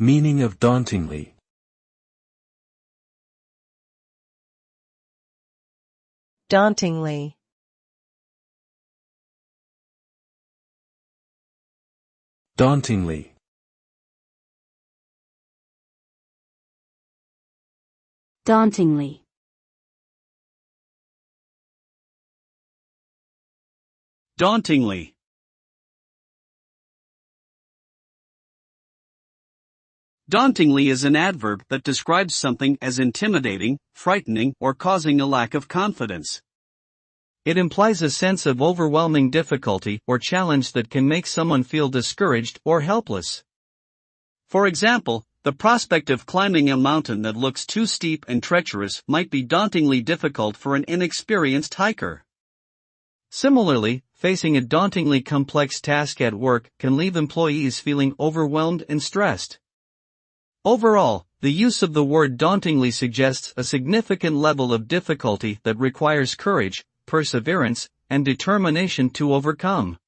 Meaning of dauntingly. Dauntingly. Dauntingly. Dauntingly. Dauntingly. Dauntingly is an adverb that describes something as intimidating, frightening, or causing a lack of confidence. It implies a sense of overwhelming difficulty or challenge that can make someone feel discouraged or helpless. For example, the prospect of climbing a mountain that looks too steep and treacherous might be dauntingly difficult for an inexperienced hiker. Similarly, facing a dauntingly complex task at work can leave employees feeling overwhelmed and stressed. Overall, the use of the word dauntingly suggests a significant level of difficulty that requires courage, perseverance, and determination to overcome.